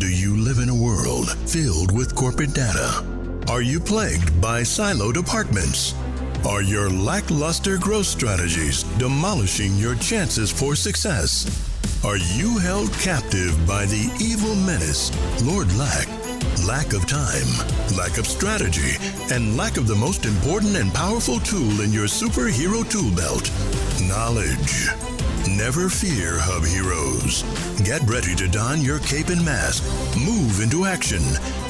Do you live in a world filled with corporate data? Are you plagued by siloed departments? Are your lackluster growth strategies demolishing your chances for success? Are you held captive by the evil menace, Lord Lack? Lack of time, lack of strategy, and lack of the most important and powerful tool in your superhero tool belt, knowledge. Never fear, HubHeroes. Get ready to don your cape and mask, move into action,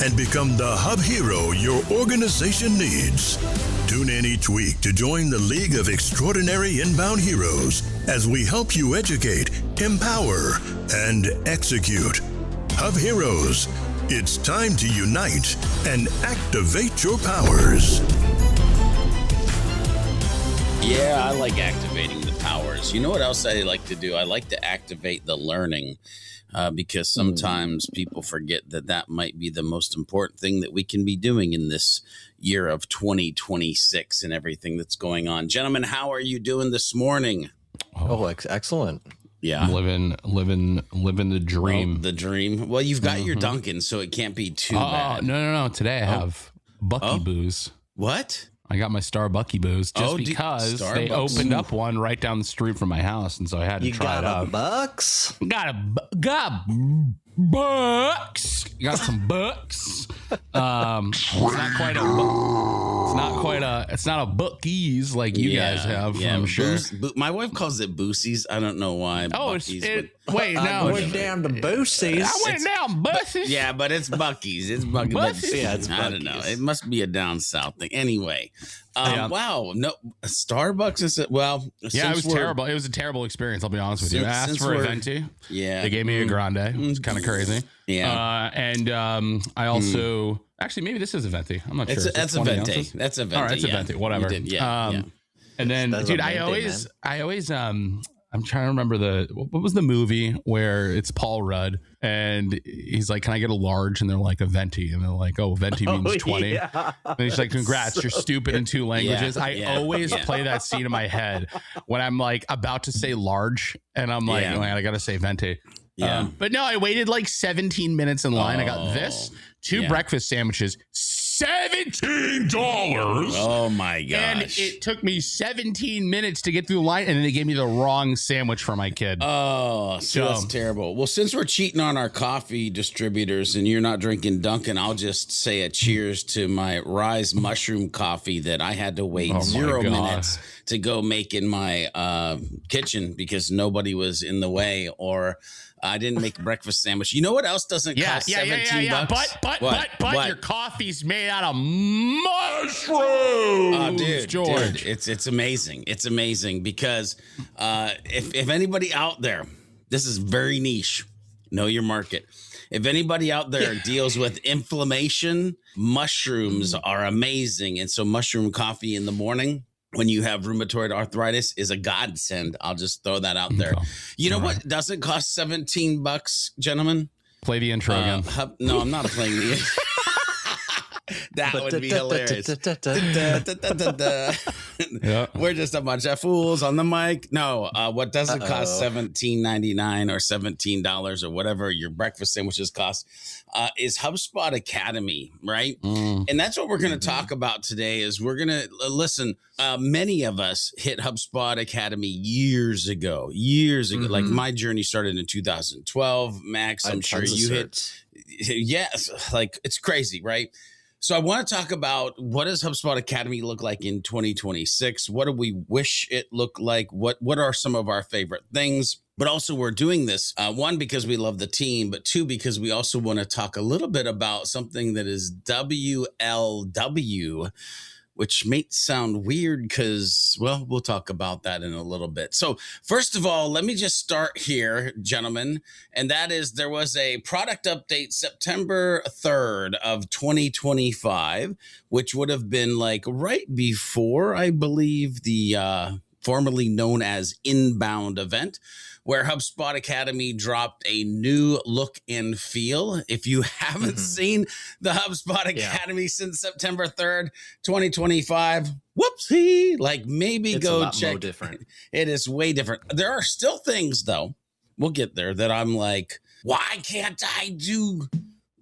and become the Hub Hero your organization needs. Tune in each week to join the League of Extraordinary Inbound Heroes as we help you educate, empower, and execute. HubHeroes, it's time to unite and activate your powers. Yeah, I like activating the powers. You know what else I like to do? I like to activate the learning because sometimes people forget that might be the most important thing that we can be doing in this year of 2026 and everything that's going on. Gentlemen, how are you doing this morning? Oh, excellent. Yeah. Living the dream. Oh, the dream. Well, you've got your Dunkin', so it can't be too bad. No. Today I have Bucky Booze. What? I got my Starbucky booze just because they opened up one right down the street from my house, and so I had to try it out. Bucks? Got bucks. Got some bucks. It's not a bookies like you guys have. Yeah, I'm sure. My wife calls it Boosies. I don't know why. Wait, no. I went down to Boosies. I went down Bussies. Yeah, but it's Bucky's. It's Bucky's. Yeah, it's Bucky's. I don't know. It must be a down south thing. Anyway, wow. No, Starbucks is it? Well, yeah, it was terrible. It was a terrible experience. I'll be honest with you. I asked for a venti. Yeah, they gave me a grande. It's kind of crazy. Yeah, I also actually maybe this is a venti. I'm not sure. That's a venti. Ounces? That's a venti. All right, it's a venti. Whatever. Yeah. And then, dude, I always I'm trying to remember what was the movie where it's Paul Rudd and he's like, "Can I get a large?" And they're like, "A venti," and they're like, "Oh, venti means 20." Yeah. And he's like, "Congrats, you're stupid in 2 languages." I always play that scene in my head when I'm like about to say large, and I'm like, "Oh, I gotta say venti." Yeah, but no, I waited like 17 minutes in line. I got this 2 breakfast sandwiches. $17. Oh my gosh. And it took me 17 minutes to get through the line, and then they gave me the wrong sandwich for my kid. Oh, so that's terrible. Well, since we're cheating on our coffee distributors and you're not drinking Dunkin', I'll just say a cheers to my Rise mushroom coffee that I had to wait 0 minutes to go make in my kitchen because nobody was in the way, or I didn't make a breakfast sandwich. You know what else doesn't cost $17? But your coffee's made out of mushrooms. Oh, dude, George. It's amazing. It's amazing because if anybody out there, this is very niche. Know your market. If anybody out there deals with inflammation, mushrooms are amazing. And so mushroom coffee in the morning when you have rheumatoid arthritis is a godsend. I'll just throw that out there. You know what doesn't cost $17, gentlemen? Play the intro again. No, I'm not playing the intro. That would be hilarious. We're just a bunch of fools on the mic. No, what doesn't cost $17.99 or $17 or whatever your breakfast sandwiches cost is HubSpot Academy, right? And that's what we're going to talk about today. Is we're going to listen. Many of us hit HubSpot Academy years ago. Like my journey started in 2012. Max, I'm sure you hit. Yes, like it's crazy, right? So I want to talk about what does HubSpot Academy look like in 2026? What do we wish it looked like? What are some of our favorite things? But also we're doing this, one, because we love the team, but 2, because we also want to talk a little bit about something that is WLW, which may sound weird because, well, we'll talk about that in a little bit. So first of all, let me just start here, gentlemen. And that is there was a product update September 3rd of 2025, which would have been like right before, I believe, the formerly known as Inbound event, where HubSpot Academy dropped a new look and feel. If you haven't seen the HubSpot Academy since September 3rd, 2025, whoopsie, like maybe it's go a lot check. More different. It is way different. There are still things, though, we'll get there, that I'm like, why can't I do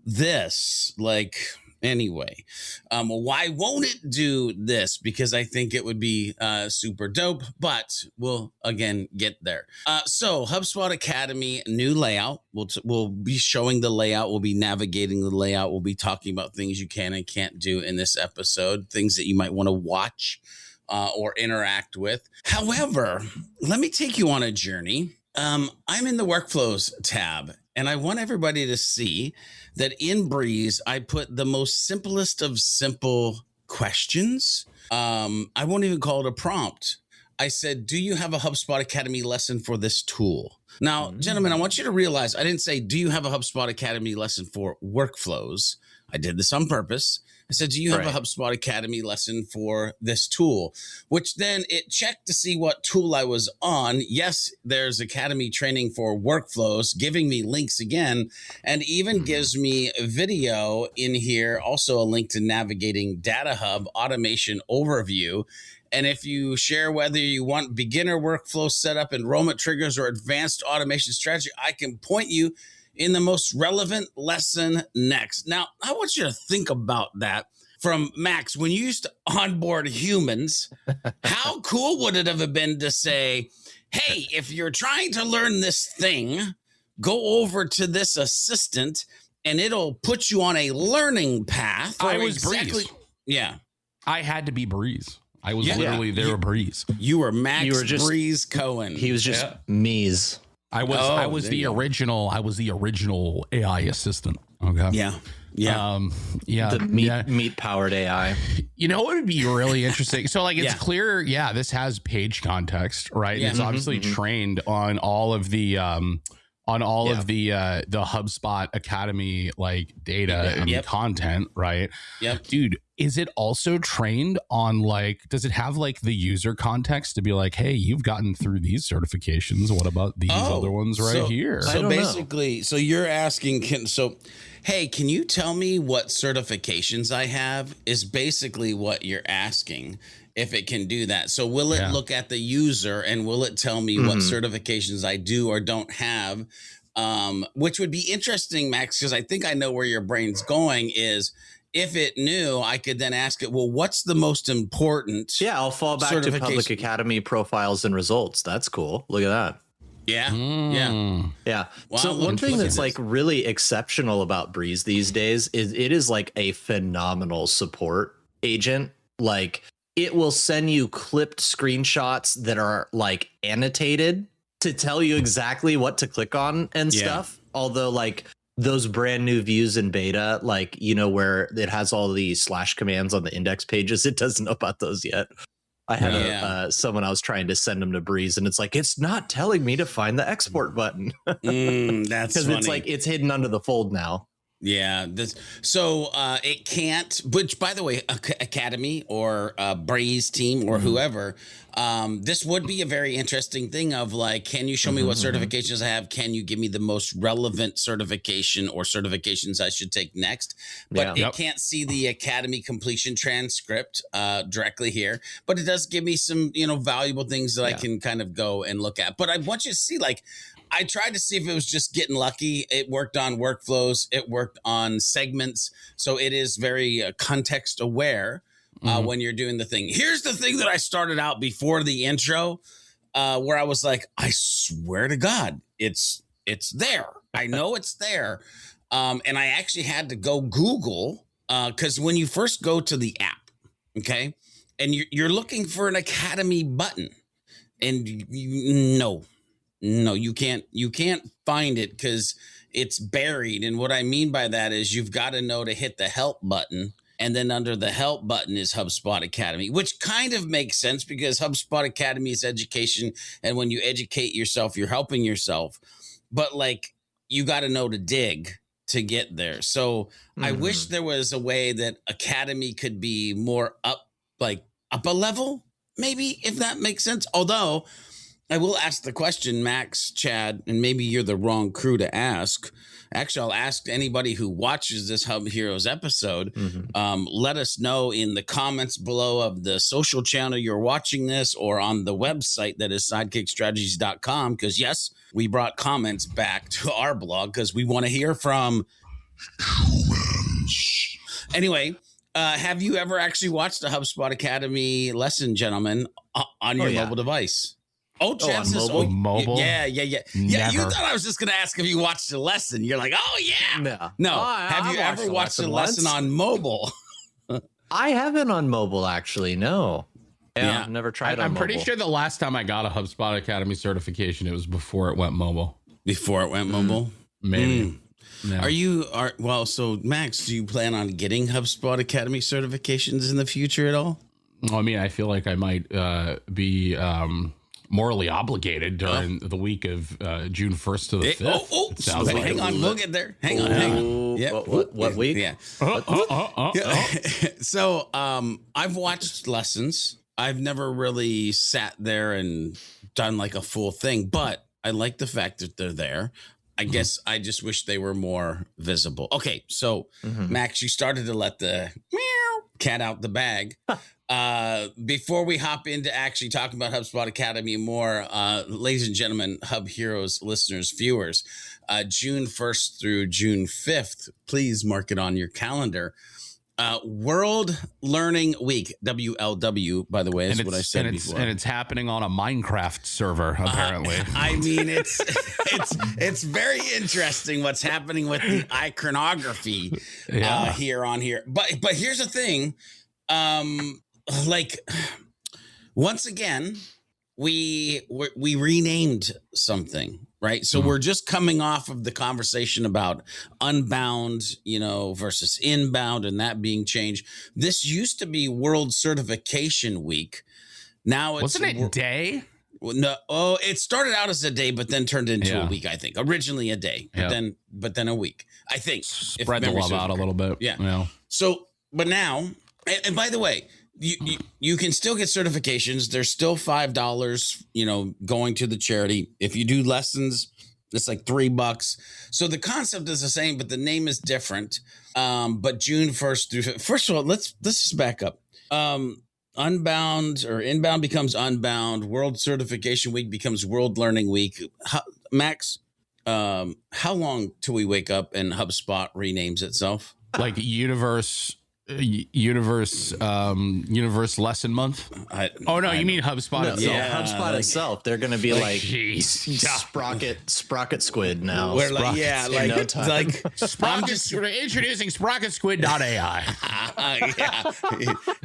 this? Like, anyway, why won't it do this? Because I think it would be super dope, but we'll again get there. So HubSpot Academy, new layout. We'll be showing the layout. We'll be navigating the layout. We'll be talking about things you can and can't do in this episode, things that you might want to watch or interact with. However, let me take you on a journey. I'm in the workflows tab, and I want everybody to see that in Breeze, I put the most simplest of simple questions. I won't even call it a prompt. I said, do you have a HubSpot Academy lesson for this tool? Now, gentlemen, I want you to realize I didn't say, do you have a HubSpot Academy lesson for workflows? I did this on purpose. I said, do you have a HubSpot Academy lesson for this tool? Which then it checked to see what tool I was on. Yes, there's Academy training for workflows, giving me links again, and even gives me a video in here, also a link to navigating Data Hub automation overview. And if you share whether you want beginner workflow setup, enrollment triggers, or advanced automation strategy, I can point you in the most relevant lesson next. Now, I want you to think about that from Max. When you used to onboard humans, how cool would it have been to say, hey, if you're trying to learn this thing, go over to this assistant and it'll put you on a learning path. I was Breeze. Yeah. I had to be Breeze. I was literally there, Breeze. You were Max You were just Breeze Cohen. He was just Mies. I was the original AI assistant. Okay. Yeah. The meat powered AI. You know what would be really interesting? So like it's clear, this has page context, right? Yeah. It's obviously trained on all of the of the HubSpot Academy like data and content, right? Yep. Dude, is it also trained on like, does it have like the user context to be like, hey, you've gotten through these certifications. What about these other ones here? So basically, so you're asking, hey, can you tell me what certifications I have is basically what you're asking. If it can do that. So will it look at the user and will it tell me what certifications I do or don't have? Which would be interesting, Max, because I think I know where your brain's going is if it knew, I could then ask it, well, what's the most important? Yeah, I'll fall back to Public Academy profiles and results. That's cool. Look at that. Yeah. Yeah. Wow, so one thing that's like really exceptional about Breeze these days is it is like a phenomenal support agent. Like it will send you clipped screenshots that are like annotated to tell you exactly what to click on and stuff. Although like those brand new views in beta, like, you know, where it has all the / commands on the index pages, it doesn't know about those yet. I had someone I was trying to send them to Breeze and it's like, it's not telling me to find the export button. That's because it's like it's hidden under the fold now. Yeah. It can't, which by the way, Academy or Breeze team or whoever, this would be a very interesting thing of like, can you show me what certifications I have? Can you give me the most relevant certification or certifications I should take next? But it can't see the Academy completion transcript directly here, but it does give me some, valuable things that I can kind of go and look at. But I want you to see, like, I tried to see if it was just getting lucky. It worked on workflows. It worked on segments. So it is very context aware when you're doing the thing. Here's the thing that I started out before the intro where I was like, I swear to God, it's there. I know it's there. And I actually had to go Google because when you first go to the app, okay, and you're looking for an Academy button and No, you can't find it because it's buried. And what I mean by that is you've got to know to hit the help button. And then under the help button is HubSpot Academy, which kind of makes sense because HubSpot Academy is education. And when you educate yourself, you're helping yourself. But like you got to know to dig to get there. So I wish there was a way that Academy could be more up a level, maybe, if that makes sense. Although I will ask the question, Max, Chad, and maybe you're the wrong crew to ask. Actually, I'll ask anybody who watches this Hub Heroes episode, let us know in the comments below of the social channel you're watching this, or on the website that is sidekickstrategies.com. Because yes, we brought comments back to our blog because we want to hear from humans. Anyway, have you ever actually watched a HubSpot Academy lesson, gentlemen, on your mobile device? Oh, chances. Mobile? Yeah. Yeah, you thought I was just going to ask if you watched a lesson. You're like, oh, yeah. No. Have you ever watched a lesson on mobile? I haven't on mobile, actually. No. Yeah. I've never tried I'm pretty sure the last time I got a HubSpot Academy certification, it was before it went mobile. Before it went mobile? Maybe. No. So Max, do you plan on getting HubSpot Academy certifications in the future at all? I mean, I feel like I might be morally obligated during the week of June 1st to the 5th. Hang on, we'll get there. Hang on. Yeah. What week? Yeah. So I've watched lessons. I've never really sat there and done like a full thing, but I like the fact that they're there. I guess I just wish they were more visible. Okay, so Max, you started to let the cat out the bag. Before we hop into actually talking about HubSpot Academy more, ladies and gentlemen, Hub Heroes listeners, viewers, June 1st through June 5th, please mark it on your calendar. World Learning Week, WLW, by the way, is what I said before. And it's happening on a Minecraft server, apparently. I mean, it's very interesting what's happening with the iconography here on here. But here's the thing. Once again, we renamed something, right? So we're just coming off of the conversation about unbound, versus inbound, and that being changed. This used to be World Certification Week. Now it's wasn't it day? No, it started out as a day, but then turned into a week. I think originally a day, but then a week. I think spread the love out a little bit. Yeah. So, but now, and by the way, you can still get certifications. There's still $5, going to the charity. If you do lessons, it's like $3. So the concept is the same, but the name is different. But June 1st through, first of all, let's just back up. Unbound or inbound becomes unbound. World Certification Week becomes World Learning Week. Max, how long till we wake up and HubSpot renames itself? Like Universe lesson month. You mean HubSpot itself? Yeah, HubSpot itself. They're going to be like Sprocket Squid now. We're like, no time. Like introducing SprocketSquid.ai.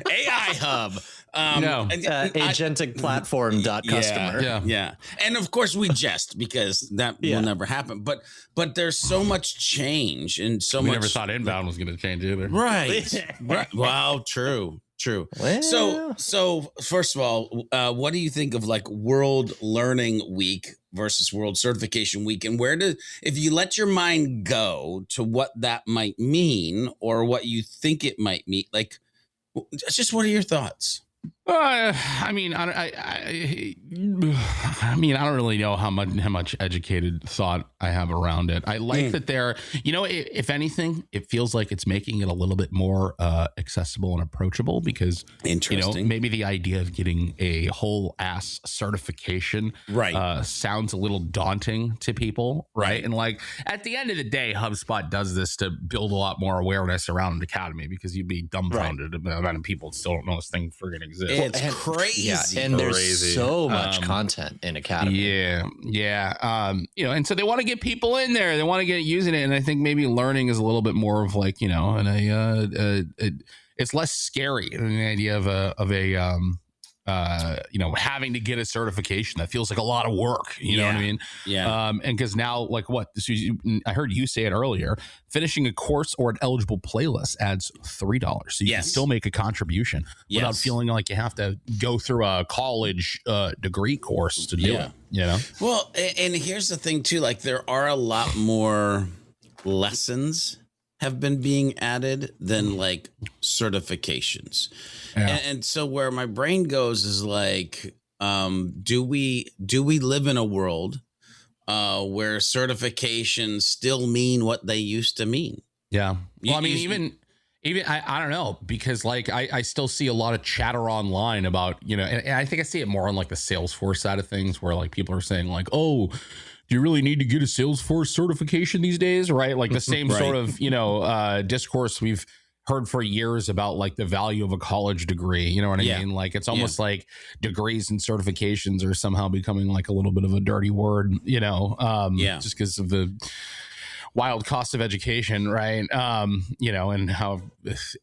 AI Hub. Agentic platform.customer. Yeah. And of course we jest because that will never happen. But there's so much change and we never thought inbound was going to change either. Right. Wow. True. Well. So first of all, what do you think of like World Learning Week versus World Certification Week, and if you let your mind go to what that might mean or what you think it might mean, like, just what are your thoughts? I don't really know how much educated thought I have around it. I like that they're, if anything, it feels like it's making it a little bit more accessible and approachable because, maybe the idea of getting a whole ass certification sounds a little daunting to people. Right. And like at the end of the day, HubSpot does this to build a lot more awareness around an academy because you'd be dumbfounded about people still don't know this thing friggin' exists. It's crazy. Yeah, and there's so much content in Academy. Yeah. And so they want to get people in there. They want to get using it. And I think maybe learning is a little bit more of like, it's less scary than the idea of having to get a certification. That feels like a lot of work. You know what I mean? Yeah. And because now, like I heard you say it earlier, finishing a course or an eligible playlist adds $3. So you can still make a contribution without feeling like you have to go through a college degree course to do it. Well, and here's the thing too, like there are a lot more lessons have been being added than like certifications. And so where my brain goes is like, do we live in a world where certifications still mean what they used to mean. Yeah. Well, I mean, even I don't know, because like I still see a lot of chatter online about, you know, and I think I see it more on like the Salesforce side of things, where like people are saying like, oh, do you really need to get a Salesforce certification these days? Right. Like the same Right. sort of, you know, discourse we've heard for years about like the value of a college degree. You know what I mean? Like it's almost like degrees and certifications are somehow becoming like a little bit of a dirty word, you know, just because of the wild cost of education, right? You know, and how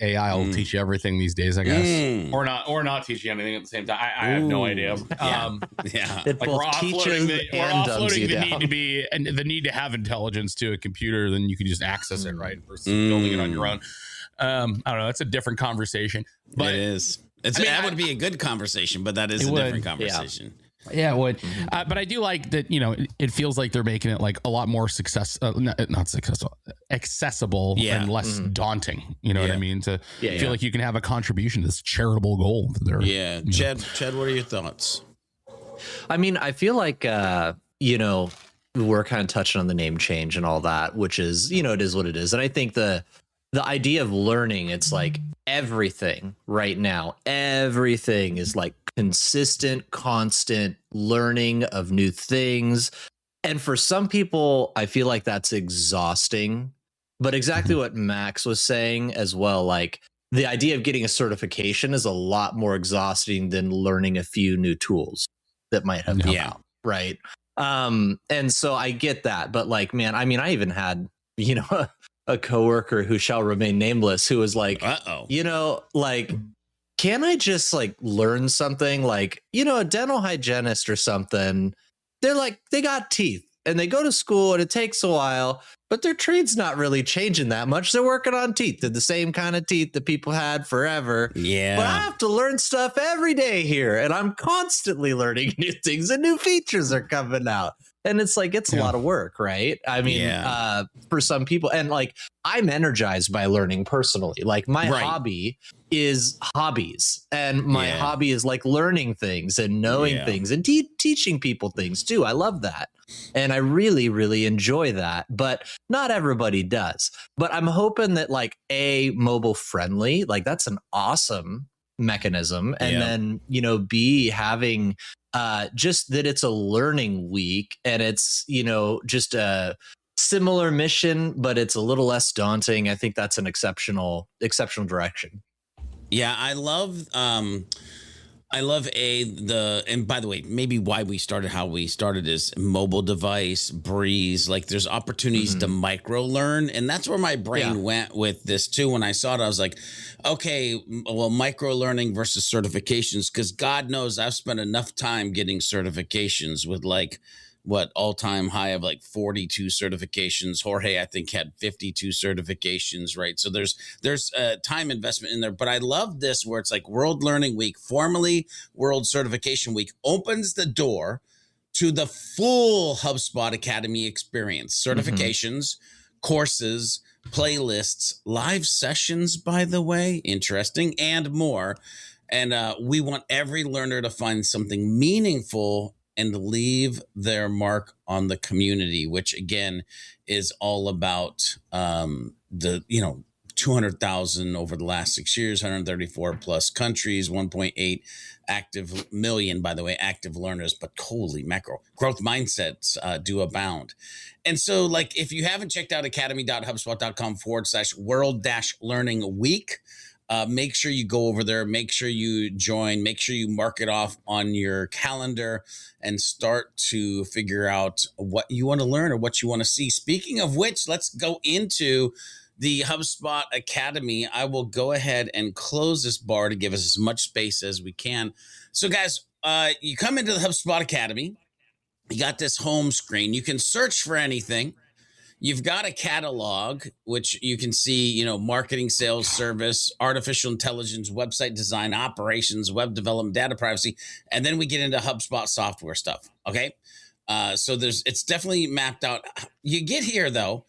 AI will teach you everything these days, I guess, or not teach you anything at the same time. I have no idea. It like we're offloading the need to be and the need to have intelligence to a computer, then you can just access it, right? Versus building it on your own. I don't know. That's a different conversation. But it is. That would be a good conversation, but that is a different conversation. Yeah, it would. But I do like that, you know, it feels like they're making it like a lot more accessible and less daunting. You know what I mean? To feel like you can have a contribution to this charitable goal. Yeah. Chad, what are your thoughts? I mean, I feel like, you know, we're kind of touching on the name change and all that, which is, you know, it is what it is. And I think the idea of learning, it's like everything right now, everything is like consistent, constant learning of new things. And for some people, I feel like that's exhausting. But exactly what Max was saying as well, like the idea of getting a certification is a lot more exhausting than learning a few new tools that might have come out. Right. And so I get that. But like, man, I mean, I even had, you know, a coworker who shall remain nameless who was like, you know, like, can I just like learn something like, you know, a dental hygienist or something? They're like, they got teeth and they go to school and it takes a while, but their trade's not really changing that much. They're working on teeth. They're the same kind of teeth that people had forever. Yeah. But I have to learn stuff every day here. And I'm constantly learning new things and new features are coming out. And it's like, it's a lot of work, right? I mean, for some people, and like, I'm energized by learning personally. Like my hobby is hobbies, and my hobby is like learning things and knowing things and teaching people things too. I love that. And I really, really enjoy that, but not everybody does. But I'm hoping that like mobile friendly, like that's an awesome mechanism. And then, you know, having just that it's a learning week and it's, you know, just a similar mission, but it's a little less daunting. I think that's an exceptional direction. Yeah, I love and by the way, maybe why we started how we started is mobile device, Breeze, like there's opportunities to micro learn. And that's where my brain went with this too. When I saw it, I was like, okay, well, micro learning versus certifications, because God knows I've spent enough time getting certifications with like all-time high of like 42 certifications. Jorge, I think, had 52 certifications, right? So there's time investment in there. But I love this where it's like World Learning Week, formerly World Certification Week, opens the door to the full HubSpot Academy experience. Certifications, courses, playlists, live sessions, by the way, interesting, and more. And we want every learner to find something meaningful and leave their mark on the community, which again is all about the, you know, 200,000 over the last 6 years, 134 plus countries, 1.8 million, by the way, active learners, but holy mackerel, growth mindsets do abound. And so like, if you haven't checked out academy.hubspot.com/world-learning week, make sure you go over there, make sure you join, make sure you mark it off on your calendar and start to figure out what you want to learn or what you want to see. Speaking of which, let's go into the HubSpot Academy. I will go ahead and close this bar to give us as much space as we can. So guys, you come into the HubSpot Academy, you got this home screen, you can search for anything. You've got a catalog, which you can see, you know, marketing, sales, service, artificial intelligence, website design, operations, web development, data privacy. And then we get into HubSpot software stuff. Okay. So it's definitely mapped out. You get here though,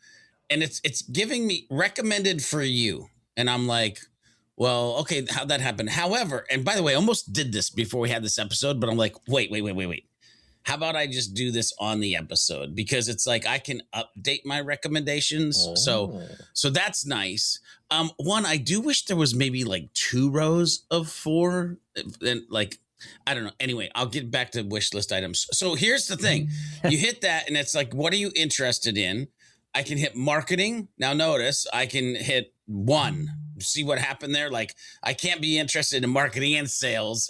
and it's giving me recommended for you. And I'm like, well, okay, how'd that happen? However, and by the way, I almost did this before we had this episode, but I'm like, wait. how about I just do this on the episode? Because it's like I can update my recommendations. So that's nice. One, I do wish there was maybe like 2 rows of 4, and like, I don't know. Anyway, I'll get back to wish list items. So here's the thing. You hit that and it's like, what are you interested in? I can hit marketing. Now notice I can hit 1. See what happened there? Like, I can't be interested in marketing and sales,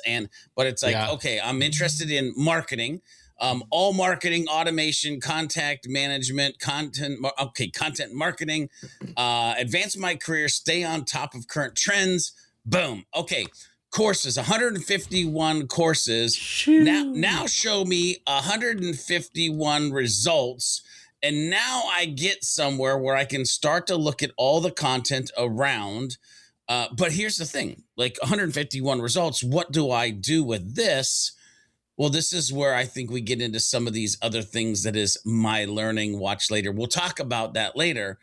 but it's like, okay, I'm interested in marketing, all marketing, automation, contact management, content marketing, advance my career, stay on top of current trends. Boom. Okay. Courses, 151 courses. Now show me 151 results. And now I get somewhere where I can start to look at all the content around. But here's the thing, like 151 results. What do I do with this? Well, this is where I think we get into some of these other things that is my learning, watch later. We'll talk about that later.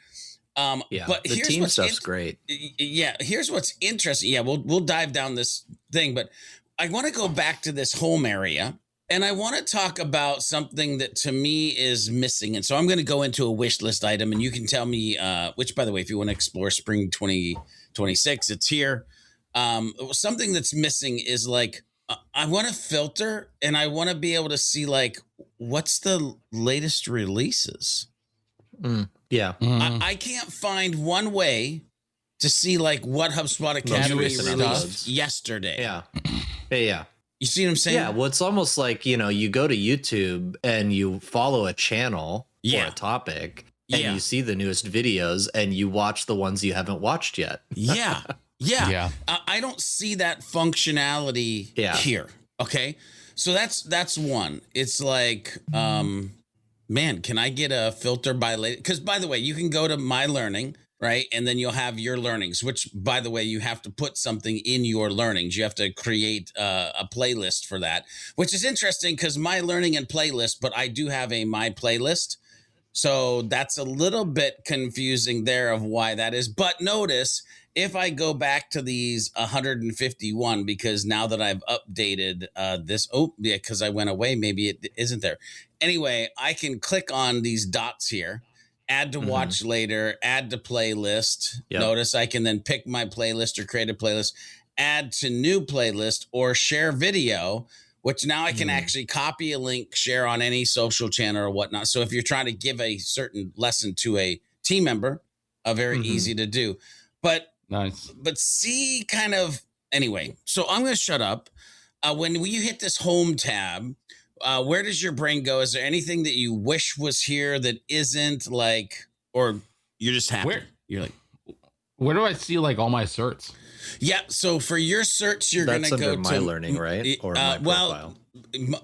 But the team stuff's great. Yeah. Here's what's interesting. Yeah. We'll dive down this thing, but I want to go back to this home area. And I want to talk about something that to me is missing. And so I'm going to go into a wish list item, and you can tell me, which, by the way, if you want to explore spring 2026, it's here. Something that's missing is like, I want to filter and I want to be able to see like, what's the latest releases? I can't find one way to see like what HubSpot Academy released yesterday. Yeah. You see what I'm saying? Yeah, well, it's almost like, you go to YouTube and you follow a channel or a topic and you see the newest videos and you watch the ones you haven't watched yet. Yeah. I don't see that functionality here. Okay. So that's one. It's like, man, can I get a filter by late? Because by the way, you can go to My Learning, right? And then you'll have your learnings, which, by the way, you have to put something in your learnings. You have to create a playlist for that, which is interesting because My Learning and playlist, but I do have a My Playlist. So that's a little bit confusing there of why that is. But notice if I go back to these 151, because now that I've updated this, because I went away, maybe it isn't there. Anyway, I can click on these dots here. Add to watch later, add to playlist. Yep. Notice I can then pick my playlist or create a playlist, add to new playlist or share video, which now I can actually copy a link, share on any social channel or whatnot. So if you're trying to give a certain lesson to a team member, very easy to do. But nice. But see kind of, anyway, so I'm going to shut up. When you hit this home tab, where does your brain go? Is there anything that you wish was here that isn't, like, or you're just happy? You're like, where do I see like all my certs? Yeah. So for your search, you're going to go to My Learning, right? Or my profile.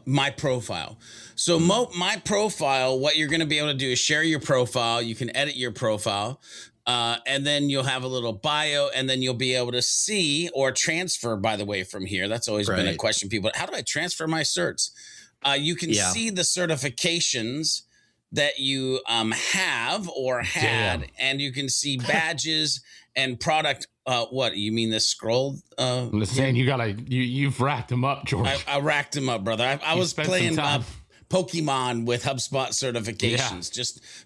My profile. So my profile, what you're going to be able to do is share your profile. You can edit your profile. And then you'll have a little bio, and then you'll be able to see or transfer, by the way, from here. That's always been a question people. How do I transfer my certs? You can see the certifications that you have or had, and you can see badges and product. What you mean? The scroll? I'm just saying you've racked them up, George. I racked them up, brother. I was playing Pokemon with HubSpot certifications.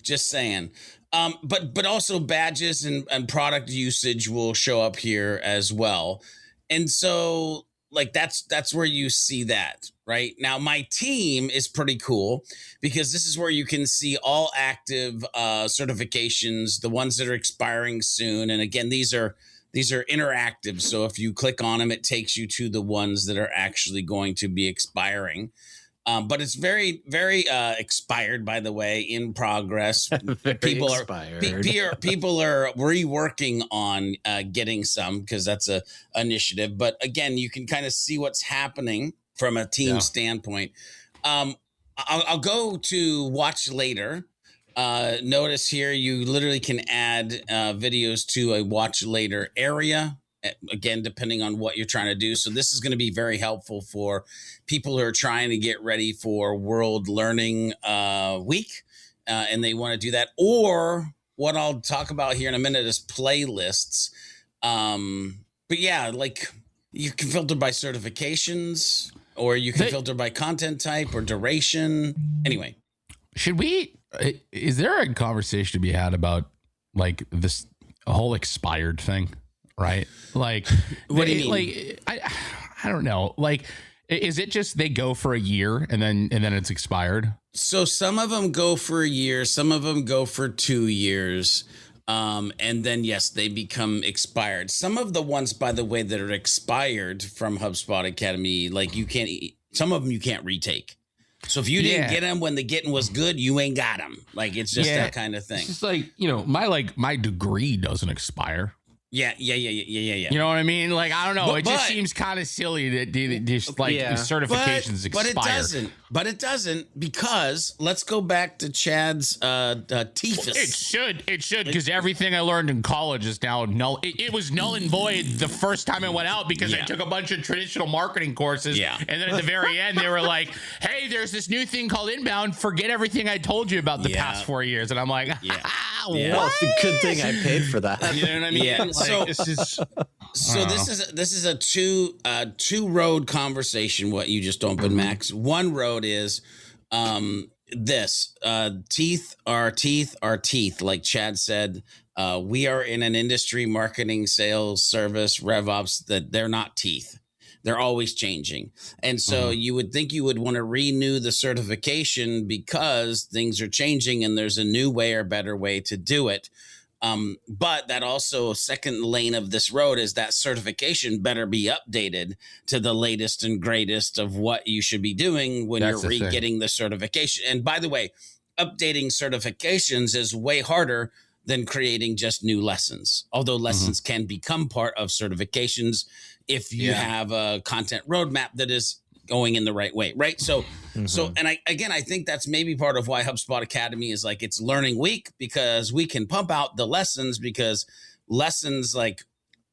Just saying. But also badges and product usage will show up here as well. And so like that's where you see that right now. My team is pretty cool because this is where you can see all active certifications, the ones that are expiring soon. And again, these are interactive. So if you click on them, it takes you to the ones that are actually going to be expiring. But it's very, very expired, by the way, in progress. People are reworking on getting some because that's a initiative. But again, you can kind of see what's happening from a team standpoint. I'll go to watch later. Notice here, you literally can add videos to a watch later area. Again, depending on what you're trying to do. So this is going to be very helpful for people who are trying to get ready for World Learning Week, and they want to do that. Or what I'll talk about here in a minute is playlists. But yeah, like you can filter by certifications. or you can filter by content type or duration. Anyway, is there a conversation to be had about like this whole expired thing? Right. Like, what do you mean? Like, I don't know. Like, is it just they go for a year and then it's expired? So some of them go for a year, some of them go for 2 years. And then, yes, they become expired. Some of the ones, by the way, that are expired from HubSpot Academy, like some of them you can't retake. So if you didn't get them when the getting was good, you ain't got them. Like, it's just that kind of thing. It's just like, my degree doesn't expire. Yeah. You know what I mean? Like, I don't know. It just seems kind of silly that just like certifications expire. But it doesn't, because let's go back to Chad's TEFIS. It should, because everything I learned in college is now null. It was null and void the first time it went out because I took a bunch of traditional marketing courses. Yeah. And then at the very end, they were like, hey, there's this new thing called inbound. Forget everything I told you about the past 4 years. And I'm like, what? Well, it's a good thing I paid for that. You know what I mean? Yeah. Like, this is a two road conversation. What you just opened, Max. One road is teeth are teeth. Like Chad said, we are in an industry, marketing, sales, service, rev ops, that they're not teeth. They're always changing. And so you would think you would want to renew the certification because things are changing and there's a new way or better way to do it. But that also, second lane of this road is that getting better be updated to the latest and greatest of what you should be doing when you're getting the certification. And by the way, updating certifications is way harder than creating just new lessons. Although lessons can become part of certifications if you have a content roadmap that is going in the right way, right? So, and I think that's maybe part of why HubSpot Academy is like it's learning week, because we can pump out the lessons, because lessons, like,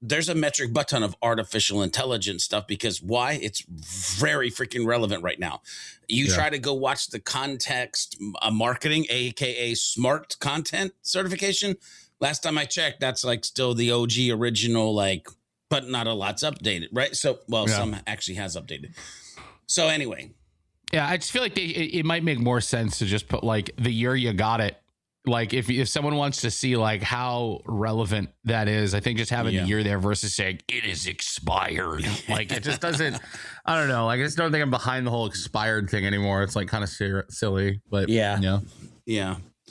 there's a metric butt ton of artificial intelligence stuff, because why? It's very freaking relevant right now. You try to go watch the context marketing, aka smart content certification. Last time I checked, that's like still the OG original, like, but not a lot's updated, right? So, some actually has updated. So anyway. Yeah, I just feel like it might make more sense to just put like the year you got it. Like if someone wants to see like how relevant that is, I think just having a year there versus saying it is expired. Like it just doesn't, I don't know. Like I just don't think I'm behind the whole expired thing anymore. It's like kind of silly, but yeah.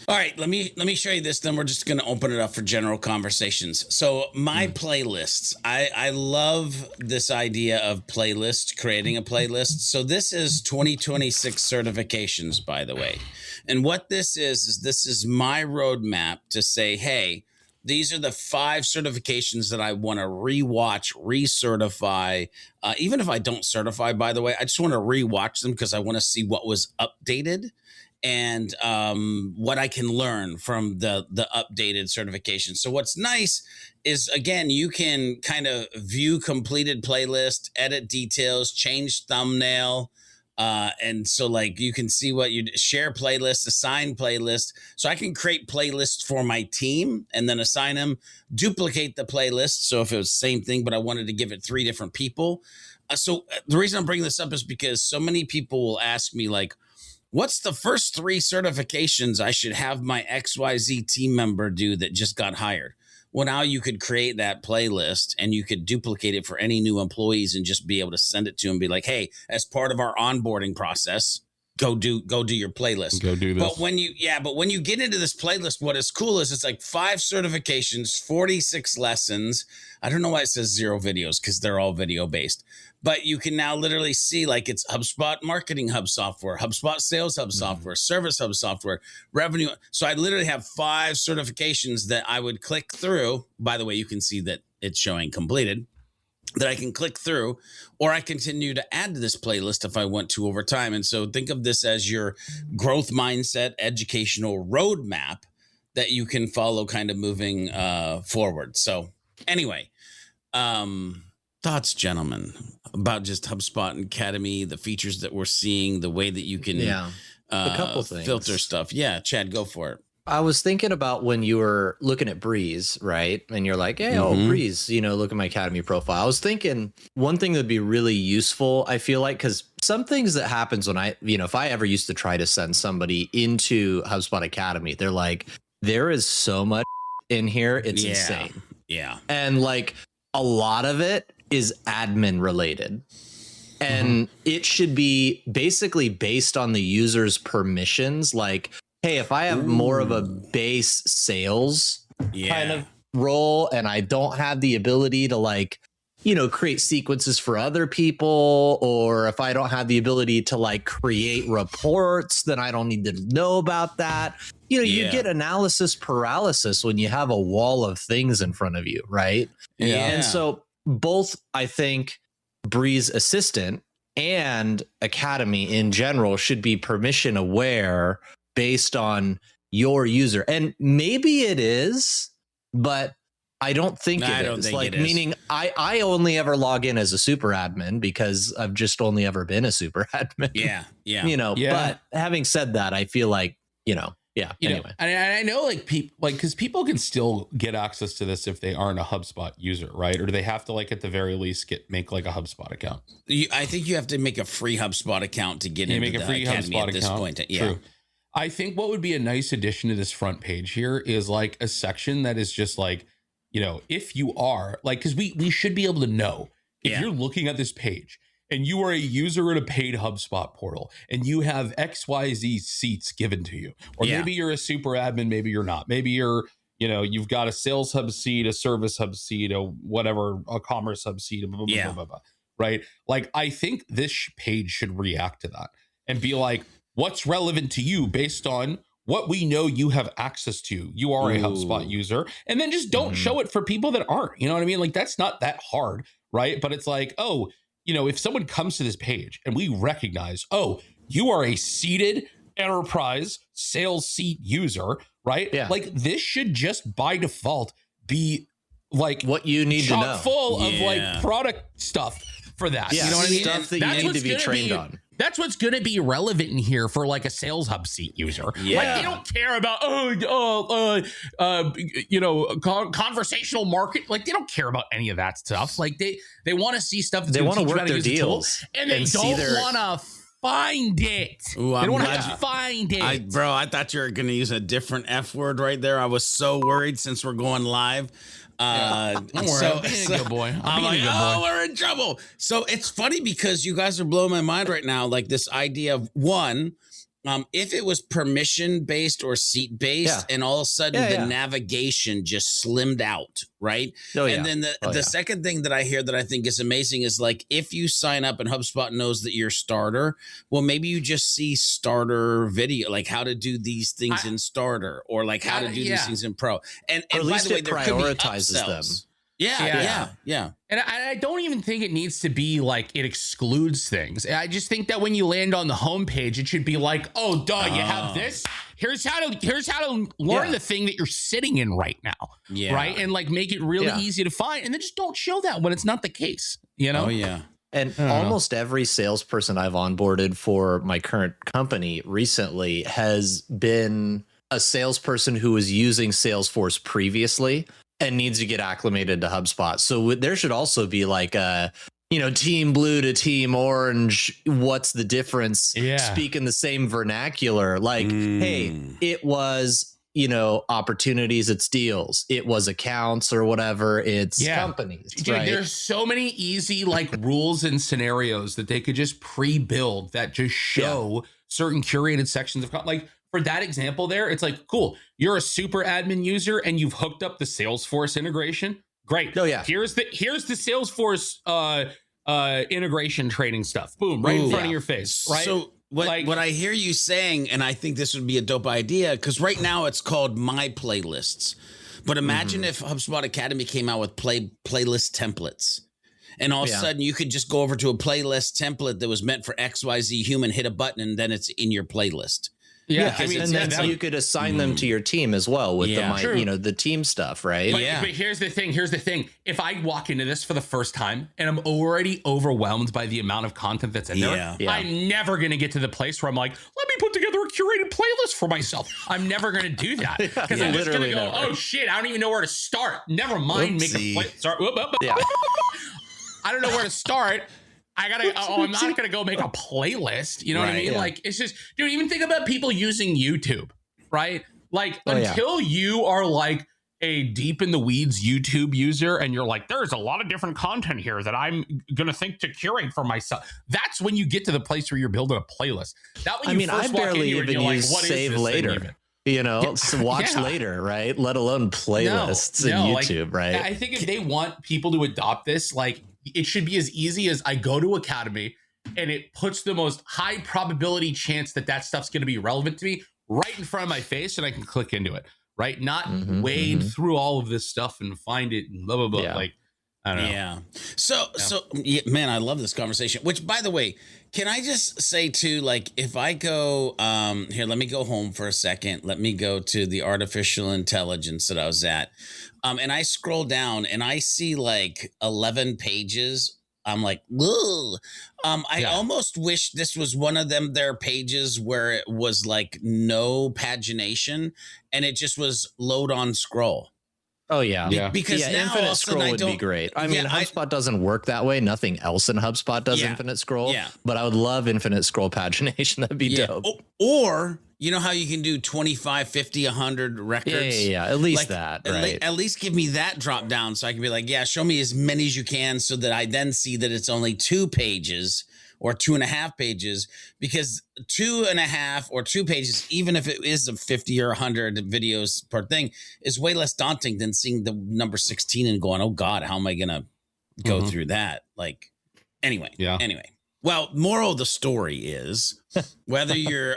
All right, let me show you this. Then we're just going to open it up for general conversations. So my playlists, I love this idea of playlist, creating a playlist. So this is 2026 certifications, by the way. And what this is my roadmap to say, hey, these are the 5 certifications that I want to rewatch, recertify. Even if I don't certify, by the way, I just want to rewatch them because I want to see what was updated and what I can learn from the updated certification. So what's nice is, again, you can kind of view completed playlist, edit details, change thumbnail. And so like you can see what you share playlist, assign playlist. So I can create playlists for my team and then assign them, duplicate the playlist. So if it was the same thing, but I wanted to give it 3 different people. So the reason I'm bringing this up is because so many people will ask me like, what's the first 3 certifications I should have my XYZ team member do that just got hired? Well, now you could create that playlist and you could duplicate it for any new employees and just be able to send it to them. Be like, hey, as part of our onboarding process, go do your playlist. Go do this. But when you get into this playlist, what is cool is it's like 5 certifications, 46 lessons. I don't know why it says 0 videos because they're all video based. But you can now literally see like it's HubSpot Marketing Hub software, HubSpot Sales Hub software, Service Hub software, Revenue. So I literally have 5 certifications that I would click through. By the way, you can see that it's showing completed, that I can click through, or I continue to add to this playlist if I want to over time. And so think of this as your growth mindset, educational roadmap that you can follow kind of moving forward. So anyway, thoughts, gentlemen, about just HubSpot Academy, the features that we're seeing, the way that you can a couple things. Filter stuff. Yeah, Chad, go for it. I was thinking about when you were looking at Breeze, right? And you're like, hey, Breeze, look at my Academy profile. I was thinking one thing that'd be really useful, I feel like, because some things that happens when if I ever used to try to send somebody into HubSpot Academy, they're like, there is so much in here. It's insane. Yeah. And like a lot of it is admin related. And it should be basically based on the user's permissions. Like, hey, if I have more of a base sales kind of role and I don't have the ability to create sequences for other people, or if I don't have the ability to create reports, then I don't need to know about that. You get analysis paralysis when you have a wall of things in front of you, right? Yeah. And so both, I think, Breeze Assistant and Academy in general should be permission aware based on your user. And maybe it is, but I don't think it is. Meaning I only ever log in as a super admin because I've just only ever been a super admin. Yeah. But having said that, I feel like, anyway. And I know people, because people can still get access to this if they aren't a HubSpot user, right? Or do they have to at the very least make a HubSpot account? I think you have to make a free HubSpot account to get into the Academy at this point. Yeah. True. I think what would be a nice addition to this front page here is a section that is just if you are because we should be able to know if you're looking at this page and you are a user in a paid HubSpot portal and you have XYZ seats given to you, or maybe you're a super admin, maybe you're not, maybe you're, you've got a sales hub seat, a service hub seat, a whatever, a commerce hub seat, blah, blah, blah, blah, right? I think this page should react to that and be what's relevant to you based on what we know you have access to. You are a HubSpot user, and then just don't show it for people that aren't. You know what I mean? That's not that hard, right? But it's if someone comes to this page and we recognize, you are a seated enterprise sales seat user, right? Yeah. This should just by default be what you need to know, full of product stuff for that. Yeah. You know what I mean? Stuff that you need to be trained on. That's what's going to be relevant in here for a sales hub seat user. Yeah. They don't care about conversational market. They don't care about any of that stuff. They want to see stuff. They want to work their deals, and they don't want to find it. Ooh, they don't want to find it. I thought you were going to use a different F word right there. I was so worried since we're going live. Don't worry, I'm being a good boy. We're in trouble. So it's funny because you guys are blowing my mind right now. This idea of if it was permission based or seat based, and all of a sudden the navigation just slimmed out, right? And then the second thing that I hear that I think is amazing is if you sign up and HubSpot knows that you're starter, well, maybe you just see starter video, how to do these things in starter, or how to do these things in pro. And at least by the way, it there could be prioritizes them. Yeah. And I don't even think it needs to be it excludes things. I just think that when you land on the homepage, it should be you have this. Here's how to learn the thing that you're sitting in right now. Yeah. Right. And make it really easy to find. And then just don't show that when it's not the case. Oh, yeah. And almost every salesperson I've onboarded for my current company recently has been a salesperson who was using Salesforce previously and needs to get acclimated to HubSpot. So there should also be team blue to team orange. What's the difference? Yeah. Speaking the same vernacular. Hey, it was, opportunities, it's deals. It was accounts or whatever. It's companies. Dude, right? There's so many easy rules and scenarios that they could just pre-build that just show certain curated sections of for that example there, it's cool. You're a super admin user and you've hooked up the Salesforce integration. Great. Oh yeah. Here's the Salesforce integration training stuff. Boom, right in front of your face. Right. So what I hear you saying, and I think this would be a dope idea, because right now it's called My Playlists. But imagine if HubSpot Academy came out with playlist templates. And all of a sudden you could just go over to a playlist template that was meant for XYZ human, hit a button, and then it's in your playlist. Yeah, and then you could assign them to your team as well with the team stuff, right? But here's the thing. If I walk into this for the first time and I'm already overwhelmed by the amount of content that's in there, I'm never going to get to the place where I'm like, let me put together a curated playlist for myself. I'm never going to do that because I'm just going to go, oh shit, I don't even know where to start. Never mind, make a playlist. I don't know where to start. I'm not going to go make a playlist. You know what I mean? Yeah. Like, it's just, dude, even think about people using YouTube, right? Like, until you are like a deep in the weeds YouTube user and you're like, there's a lot of different content here that I'm going to think to curate for myself. That's when you get to the place where you're building a playlist. That when I barely even use save later. Watch later, right? Let alone playlists in YouTube, right? I think if they want people to adopt this, like, it should be as easy as I go to Academy and it puts the most high probability chance that stuff's going to be relevant to me right in front of my face and I can click into it, right? Not wade through all of this stuff and find it and blah, blah, blah. Yeah. Like, I don't know. Yeah. So, man, I love this conversation, which, by the way, can I just say too, like, if I go here, let me go home for a second. Let me go to the artificial intelligence that I was at. And I scroll down and I see like 11 pages. I'm like, ugh. I almost wish this was one of their pages where it was like no pagination and it just was load on scroll. Oh, yeah. Because now infinite scroll would be great. I mean, HubSpot doesn't work that way. Nothing else in HubSpot does infinite scroll. Yeah. But I would love infinite scroll pagination. That'd be dope. Or, you know how you can do 25, 50, 100 records? Yeah. At least that, right? At least give me that drop down so I can be like, show me as many as you can so that I then see that it's only 2 pages or 2.5 pages, because 2.5 or 2 pages, even if it is a 50 or 100 videos per thing, is way less daunting than seeing the number 16 and going, oh God, how am I going to go through that? Like, anyway. Well, moral of the story is whether you're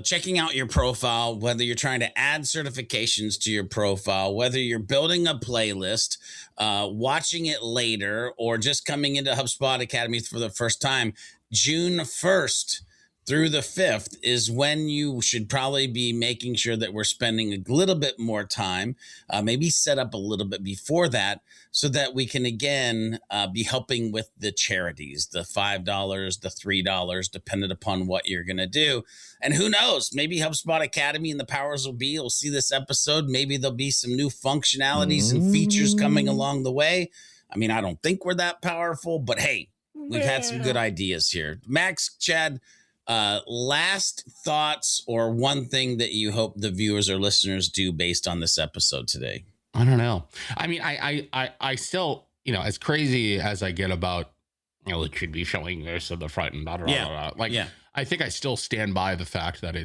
checking out your profile, whether you're trying to add certifications to your profile, whether you're building a playlist, watching it later, or just coming into HubSpot Academy for the first time, June 1st through the 5th is when you should probably be making sure that we're spending a little bit more time, maybe set up a little bit before that, so that we can, again, be helping with the charities, the $5, the $3, depending upon what you're going to do. And who knows, maybe HubSpot Academy and the powers will be, will see this episode. Maybe there'll be some new functionalities and features coming along the way. I mean, I don't think we're that powerful, but hey, we've had some good ideas here. Max, Chad, last thoughts or one thing that you hope the viewers or listeners do based on this episode today? I don't know. I mean, I still, you know, as crazy as I get about, you know, it should be showing this at the front and blah, blah, blah, blah. Like, I think I still stand by the fact that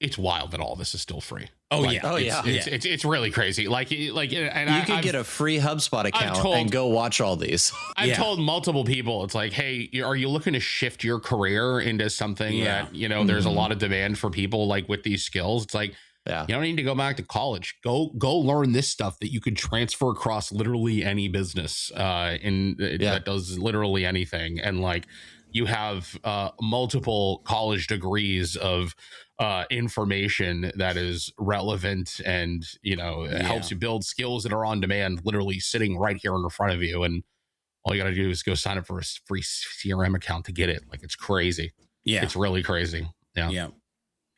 it's wild that all this is still free. It's really crazy. Like, and you could get a free HubSpot account and go watch all these. I've told multiple people, it's like, hey, are you looking to shift your career into something that, you know, there's a lot of demand for people like with these skills? It's like, you don't need to go back to college. Go learn this stuff that you could transfer across literally any business that does literally anything. And like, you have multiple college degrees of information that is relevant and, you know, it helps you build skills that are on demand, literally sitting right here in front of you. And all you got to do is go sign up for a free CRM account to get it. Like, it's crazy. Yeah. It's really crazy. Yeah.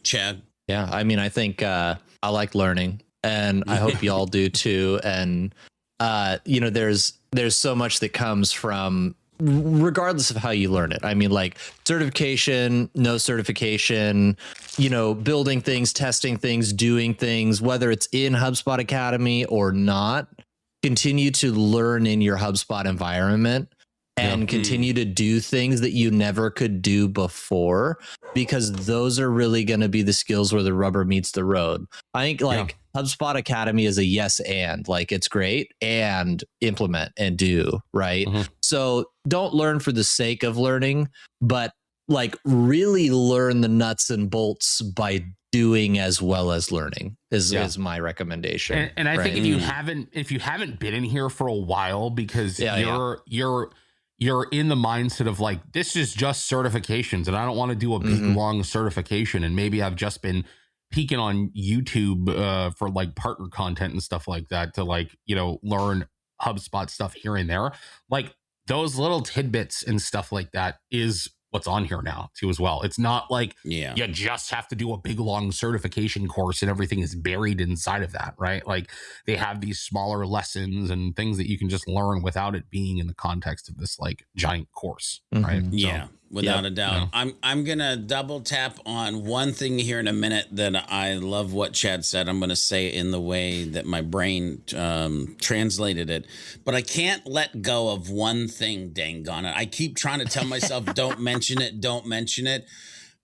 Chad. Yeah. I mean, I think I like learning, and I hope y'all do too. And, you know, there's so much that comes from, regardless of how you learn it. I mean, like certification, no certification, you know, building things, testing things, doing things, whether it's in HubSpot Academy or not, continue to learn in your HubSpot environment and continue to do things that you never could do before, because those are really going to be the skills where the rubber meets the road. I think like HubSpot Academy is a yes and, like, it's great, and implement and do, right? So don't learn for the sake of learning, but like really learn the nuts and bolts by doing as well as learning is my recommendation. And I think if you haven't been in here for a while, because you're in the mindset of like, this is just certifications and I don't want to do a big long certification. And maybe I've just been peeking on YouTube for like partner content and stuff like that to like, learn HubSpot stuff here and there. Like those little tidbits and stuff like that is what's on here now too as well. It's not like you just have to do a big long certification course and everything is buried inside of that, right? Like they have these smaller lessons and things that you can just learn without it being in the context of this like giant course, right? Yeah. Without a doubt. I'm going to double tap on one thing here in a minute that I love what Chad said. I'm going to say it in the way that my brain translated it. But I can't let go of one thing, dang on it. I keep trying to tell myself, don't mention it, don't mention it.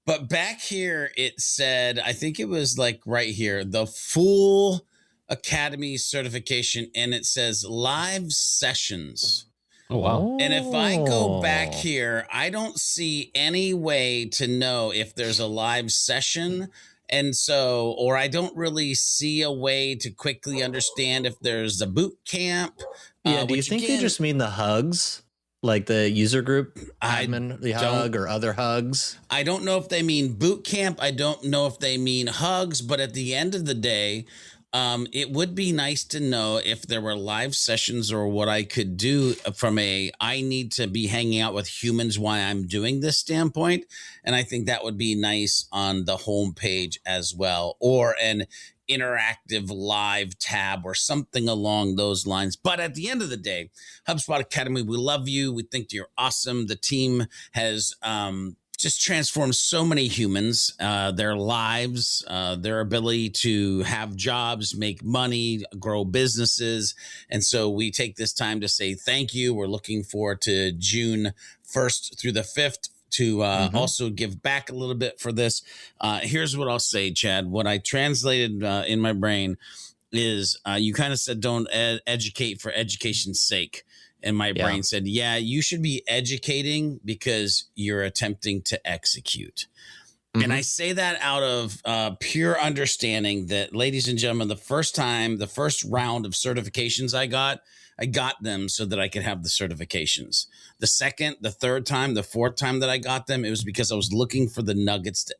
But back here, it said, I think it was like right here, the full Academy certification, and it says live sessions. Oh, wow. And if I go back here, I don't see any way to know if there's a live session. And so, or I don't really see a way to quickly understand if there's a boot camp. Yeah. Do you think they just mean the hugs? Like the user group admin, the hug or other hugs? I don't know if they mean boot camp. I don't know if they mean hugs, but at the end of the day, it would be nice to know if there were live sessions or what I could do from I need to be hanging out with humans while I'm doing this standpoint. And I think that would be nice on the homepage as well, or an interactive live tab or something along those lines. But at the end of the day, HubSpot Academy, we love you. We think you're awesome. The team has just transforms so many humans, their lives, their ability to have jobs, make money, grow businesses. And so we take this time to say thank you. We're looking forward to June 1st through the 5th to also give back a little bit for this. Here's what I'll say, Chad. What I translated in my brain is you kind of said don't educate for education's sake. And my brain said, yeah, you should be educating because you're attempting to execute. And I say that out of pure understanding that, ladies and gentlemen, the first round of certifications I got them so that I could have the certifications. The second, the third time, the fourth time that I got them, it was because I was looking for the nuggets to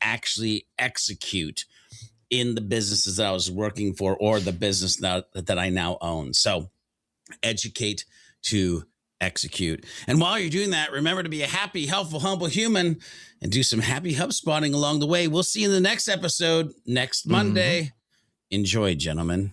actually execute in the businesses that I was working for or the business that I now own. So educate to execute. And while you're doing that, remember to be a happy, helpful, humble human and do some happy HubSpotting along the way. We'll see you in the next episode next Monday. Enjoy, gentlemen.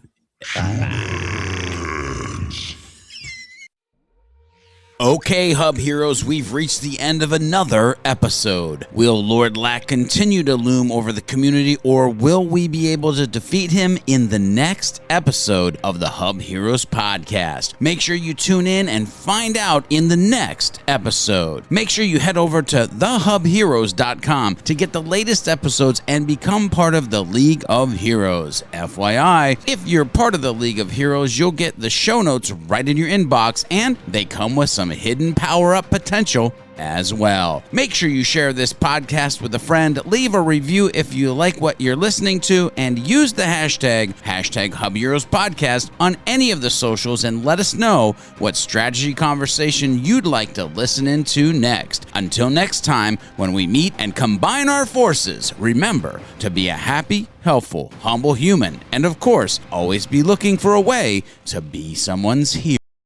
Okay, Hub Heroes, we've reached the end of another episode. Will Lord Lack continue to loom over the community, or will we be able to defeat him in the next episode of the Hub Heroes Podcast? Make sure you tune in and find out in the next episode. Make sure you head over to thehubheroes.com to get the latest episodes and become part of the League of Heroes. FYI, if you're part of the League of Heroes, you'll get the show notes right in your inbox, and they come with some hidden power-up potential as well. Make sure you share this podcast with a friend, leave a review if you like what you're listening to, and use the hashtag HubHeroes Podcast on any of the socials and let us know what strategy conversation you'd like to listen into next. Until next time, when we meet and combine our forces, remember to be a happy, helpful, humble human, and of course, always be looking for a way to be someone's hero.